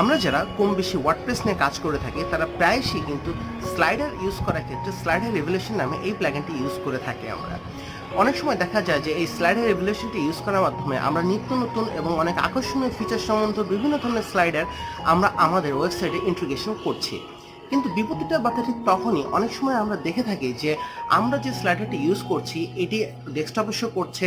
আমরা যারা কম বেশি ওয়ার্ডপ্রেস নিয়ে কাজ করে থাকি তারা প্রায়শই কিন্তু স্লাইডার ইউজ করার ক্ষেত্রে স্লাইডার রেভলিউশন নামে এই প্লাগইনটি ইউজ করে থাকি আমরা। অনেক সময় দেখা যায় যে এই স্লাইডার রেভলিউশনটি ইউজ করার মাধ্যমে আমরা নিত্য নতুন এবং অনেক আকর্ষণীয় ফিচার সম্বন্ধে বিভিন্ন ধরনের স্লাইডার আমরা আমাদের ওয়েবসাইটে ইন্টিগ্রেশন করছি। কিন্তু বিপত্তিটা বাধা ঠিক তখনই, অনেক সময় আমরা দেখে থাকি যে আমরা যে স্লাইডারটি ইউজ করছি এটি ডেস্কটপে শো করছে,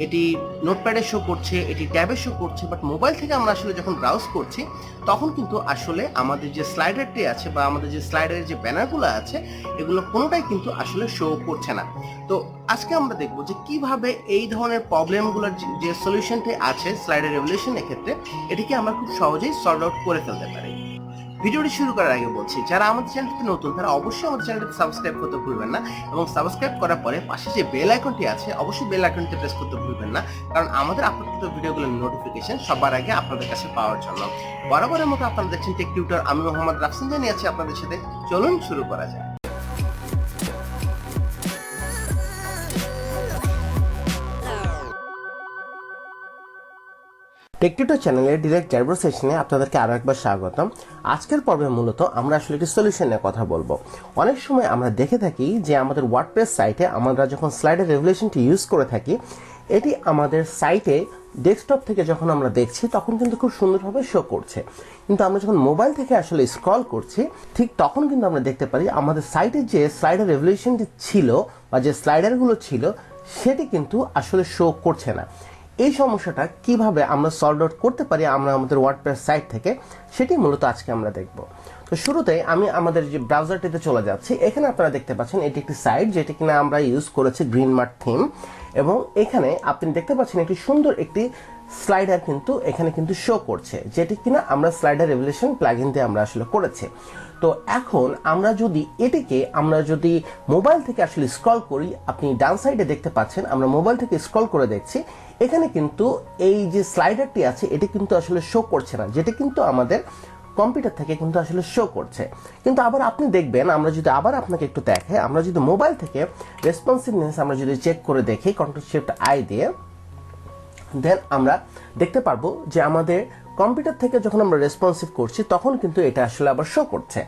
এটি নোটপ্যাডে শো করছে, এটি ট্যাবে শো করছে, বাট মোবাইল থেকে আমরা আসলে যখন ব্রাউজ করছি তখন কিন্তু আসলে আমাদের যে স্লাইডারটি আছে বা আমাদের যে স্লাইডারের যে ব্যানারগুলো আছে এগুলো কোনোটাই কিন্তু আসলে শো করছে না। তো আজকে আমরা দেখবো যে কিভাবে এই ধরনের প্রবলেমগুলোর যে সলিউশনটি আছে স্লাইডার রেভলিউশনের ক্ষেত্রে এটিকে আমরা খুব সহজেই সলভ আউট করে ফেলতে পারি। ভিডিওটি শুরু করার আগে বলছি, যারা আমাদের চ্যানেলটি নতুন তারা অবশ্যই আমাদের চ্যানেলটি সাবস্ক্রাইব করতে ভুলবেন না, এবং সাবস্ক্রাইব করার পরে পাশে যে বেল আইকনটি আছে অবশ্যই বেল আইকনটি প্রেস করতে ভুলবেন না, কারণ আমাদের আপলোডকৃত ভিডিওগুলোর নোটিফিকেশন সবার আগে আপনাদের কাছে পাওয়ার জন্য। বরাবরের মতো আপনারা দেখছেন টেক টিউটর, আমি মোহাম্মদ রাফসান জানি আছি আপনাদের সাথে। চলুন শুরু করা যায়। টেক টিউটর চ্যানেলের ডিরেক্ট জার্বো সেশনে আপনাদেরকে আরো একবার স্বাগতম। আজকের পর্বে মূলত আমরা আসলে একটি সলিউশন নিয়ে কথা বলবো। অনেক সময় আমরা দেখে থাকি যে আমাদের ওয়ার্ডপ্রেস সাইটে আমরা যখন স্লাইডার রেভলিউশনটি ইউজ করে থাকি, এটি আমাদের সাইটে ডেস্কটপ থেকে যখন আমরা দেখছি তখন কিন্তু খুব সুন্দরভাবে শো করছে, কিন্তু আমরা যখন মোবাইল থেকে আসলে স্ক্রল করছি ঠিক তখন কিন্তু আমরা দেখতে পারি আমাদের সাইটে যে স্লাইডার রেভলিউশনটি ছিল বা যে স্লাইডারগুলো ছিল সেটি কিন্তু আসলে শো করছে না। এই সমস্যাটা কিভাবে আমরা সলভ আউট করতে পারি আমরা আমাদের ওয়ার্ডপ্রেস সাইট থেকে, সেটি মূলত আজকে আমরা দেখব। তো শুরুতেই আমি আমাদের যে ব্রাউজারটিতে চলে যাচ্ছি। এখানে আপনারা দেখতে পাচ্ছেন এটি একটি সাইট যেটি কিনা আমরা ইউজ করেছি গ্রিন মার্ট থিম, এবং এখানে আপনি দেখতে পাচ্ছেন একটি সুন্দর একটি স্লাইডার কিন্তু এখানে কিন্তু শো করছে, যেটি কিনা আমরা স্লাইডার রেভলিউশন প্লাগইন দিয়ে আমরা আসলে করেছি। তো এখন আমরা যদি মোবাইল থেকে আসলে স্ক্রল করি, আপনি ডান সাইডে দেখতে পাচ্ছেন আমরা মোবাইল থেকে স্ক্রল করে দেখছি, এখানে কিন্তু এই যে স্লাইডারটি আছে এটি কিন্তু আসলে শো করছে না, যেটি কিন্তু আমাদের কম্পিউটার থেকে কিন্তু আসলে শো করছে। কিন্তু আবার আপনি দেখবেন, আমরা যদি আবার আপনাকে একটু দেখাই, আমরা যদি মোবাইল থেকে রেসপন্সিভনেস আমরা যদি চেক করে দেখি কন্ট্রোল শিফট আই দিয়ে, দেন আমরা দেখতে পারবো যে আমাদের কম্পিউটার থেকে যখন আমরা রেসপন্সিভ করছি তখন কিন্তু এটা আসলে আবার শো করছে,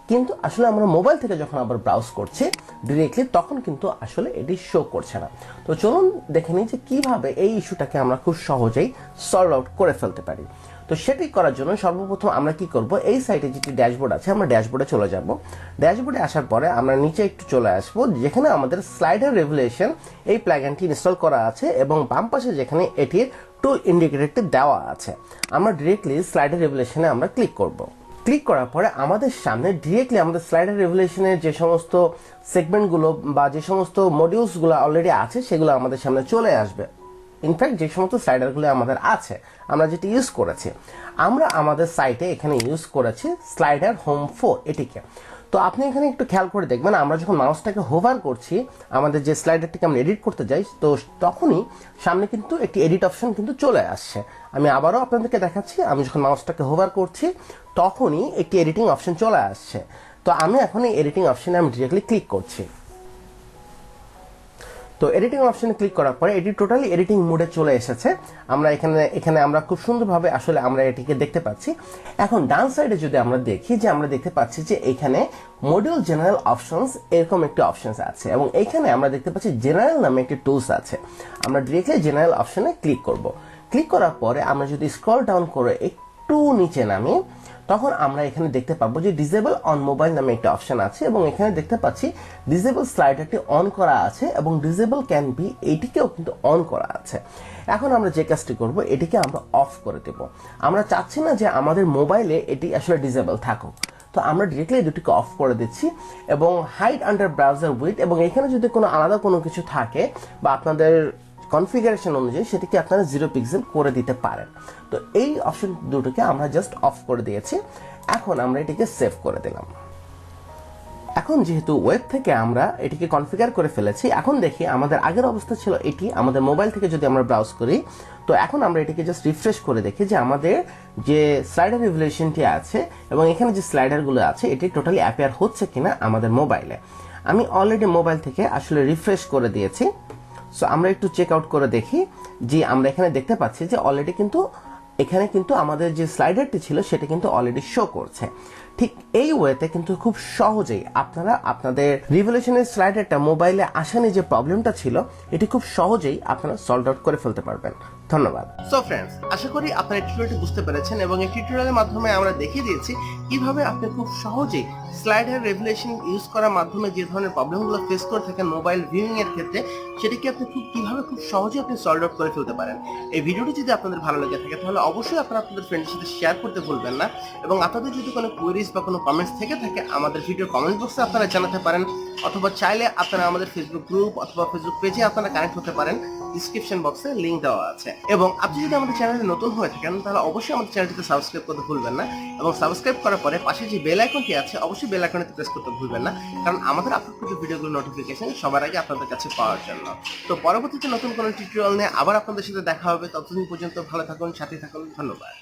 কিন্তু আসলে আমরা মোবাইল থেকে যখন আবার ব্রাউজ করছি ডিরেক্টলি তখন কিন্তু আসলে এটি শো করছে না। তো চলুন দেখে নিই যে কিভাবে এই ইস্যুটাকে আমরা খুব সহজেই সলভ আউট করে ফেলতে পারি। তো সেটি করার জন্য সর্বপ্রথম আমরা কি করব, এই সাইটে যেটি ড্যাশবোর্ড আছে আমরা ড্যাশবোর্ডে চলে যাব। ড্যাশবোর্ডে আসার পরে আমরা নিচে একটু চলে আসবো, যেখানে আমাদের স্লাইডার রেভলিউশন এই প্লাগইনটি ইনস্টল করা আছে, এবং বাম পাশে যেখানে এটির টুল ইন্ডিকেটরটি দেওয়া আছে আমরা ডিরেক্টলি স্লাইডার রেভলিউশনে আমরা ক্লিক করব। ক্লিক করার পরে আমাদের সামনে ডিরেক্টলি আমাদের স্লাইডার রেভলিউশনের যে সমস্ত সেগমেন্টগুলো বা যে সমস্ত মডিউলসগুলো অলরেডি আছে সেগুলো আমাদের সামনে চলে আসবে। ইনফ্যাক্ট যে সমস্ত স্লাইডারগুলো আমাদের আছে আমরা যেটি ইউজ করেছি, আমরা আমাদের সাইটে এখানে ইউজ করেছি স্লাইডার হোম 4 এটিকে। তো আপনি এখানে একটু খেয়াল করে দেখবেন, আমরা যখন মাউসটাকে হোভার করছি আমাদের যে স্লাইডারটিকে আমরা এডিট করতে যাই, তো তখনই সামনে কিন্তু একটি এডিট অপশন কিন্তু চলে আসছে। আমি আবারও আপনাদেরকে দেখাচ্ছি, আমি যখন মাউসটাকে হোভার করছি তখনই একটি এডিটিং অপশন চলে আসছে। তো আমি এখন এই এডিটিং অপশনে আমি ডিরেক্টলি ক্লিক করছি। তো এডিটিং অপশনে ক্লিক করার পরে এটি টোটালি এডিটিং মোডে চলে এসেছে। আমরা এখানে আমরা খুব সুন্দরভাবে আসলে আমরা এটিকে দেখতে পাচ্ছি। এখন ডান সাইডে যদি আমরা দেখি, যে আমরা দেখতে পাচ্ছি যে এখানে মডিউল জেনারেল অপশনস এরকম একটি অপশনস আছে, এবং এখানে আমরা দেখতে পাচ্ছি জেনারেল নামে একটি টুলস আছে। আমরা ডিরেক্টলি জেনারেল অপশনে ক্লিক করব। ক্লিক করার পরে আমরা যদি স্ক্রল ডাউন করে একটু নিচে নামি, তখন আমরা এখানে দেখতে পাবো যে ডিসেবল অন মোবাইল নামে একটা অপশন আছে, এবং এখানে দেখতে পাচ্ছি ডিসেবল স্লাইডারটি অন করা আছে এবং ডিসেবল ক্যান বি এইটিকেও কিন্তু অন করা আছে। এখন আমরা যে কাজটি করব, এটিকে আমরা অফ করে দেব। আমরা চাচ্ছি না যে আমাদের মোবাইলে এটি আসলে ডিসেবল থাকুক, তো আমরা ডিরেক্টলি দুটিকে অফ করে দিচ্ছি, এবং হাইড আন্ডার ব্রাউজার উইথ, এবং এখানে যদি কোনো আলাদা কোনো কিছু থাকে বা আপনাদের কনফিগারেশন অনুযায়ী সেটিকে আপনারা 0 পিক্সেল করে দিতে পারেন। তো এই অপশন দুটোকে আমরা জাস্ট অফ করে দিয়েছি। এখন আমরা এটিকে সেভ করে দিলাম। এখন যেহেতু ওয়েব থেকে আমরা এটিকে কনফিগার করে ফেলেছি, এখন দেখি আমাদের আগের অবস্থা ছিল এটি, আমাদের মোবাইল থেকে যদি আমরা ব্রাউজ করি, তো এখন আমরা এটিকে জাস্ট রিফ্রেশ করে দেখি যে আমাদের যে স্লাইডার রেভলিউশনটি আছে এবং এখানে যে স্লাইডারগুলো আছে এটি টোটালি অ্যাপিয়ার হচ্ছে কিনা আমাদের মোবাইলে। আমি অলরেডি মোবাইল থেকে আসলে রিফ্রেশ করে দিয়েছি। সো আমরা একটু চেক আউট করে দেখি যে আমরা এখানে দেখতে পাচ্ছি যে অলরেডি কিন্তু এখানে কিন্তু আমাদের যে স্লাইডারটি ছিল সেটা কিন্তু অলরেডি শো করছে। ঠিক এই ওয়েতে কিন্তু খুব সহজেই আপনারা আপনাদের রিভলিউশনের স্লাইডারটা মোবাইলে আসানি যে প্রবলেমটা ছিল এটি খুব সহজেই আপনারা সলভ আউট করে ফেলতে পারবেন। ধন্যবাদ। সো ফ্রেন্ডস, আশা করি আপনারা টিউটোরিয়ালটি বুঝতে পেরেছেন এবং এই টিউটোরিয়ালের মাধ্যমে আমরা দেখিয়ে দিয়েছি কিভাবে আপনি খুব সহজেই স্লাইডার রেভুলেশন ইউজ করার মাধ্যমে যে ধরনের প্রবলেমগুলো ফেস করে থাকেন মোবাইল ভিউইং এর ক্ষেত্রে সেটাকে আপনি কিভাবে খুব সহজেই আপনি সলভ আউট করে ফেলতে পারেন। এই ভিডিওটি যদি আপনাদের ভালো লেগে থাকে তাহলে অবশ্যই আপনারা আপনাদের ফ্রেন্ডের সাথে শেয়ার করতে ভুলবেন না এবং আপনাদের যদি কোনো কোয়েরিজ বা কোনো কমেন্টস থেকে থাকে আমাদের ভিডিওর কমেন্ট বক্সে আপনারা জানাতে পারেন, অথবা চাইলে আপনারা আমাদের ফেসবুক গ্রুপ অথবা ফেসবুক পেজে আপনারা কানেক্ট হতে পারেন। ডিসক্রিপশন বক্সে লিংক দেওয়া আছে। এবং আপনি যদি আমাদের চ্যানেলে নতুন হয়ে থাকেন তাহলে অবশ্যই আমাদের চ্যানেলটিকে সাবস্ক্রাইব করতে ভুলবেন না এবং সাবস্ক্রাইব করার পরে পাশে যে বেল আইকনটি আছে অবশ্যই বেল আইকনটি প্রেস করতে ভুলবেন না, কারণ আমাদের আপলোড ভিডিওগুলোর নোটিফিকেশন সবার আগে আপনাদের কাছে পাওয়ার জন্য। তো পরবর্তীতে নতুন কোনো টিউটোরিয়াল নিয়ে আবার আপনাদের সাথে দেখা হবে। ততদিন পর্যন্ত ভালো থাকুন, সাথে থাকুন। ধন্যবাদ।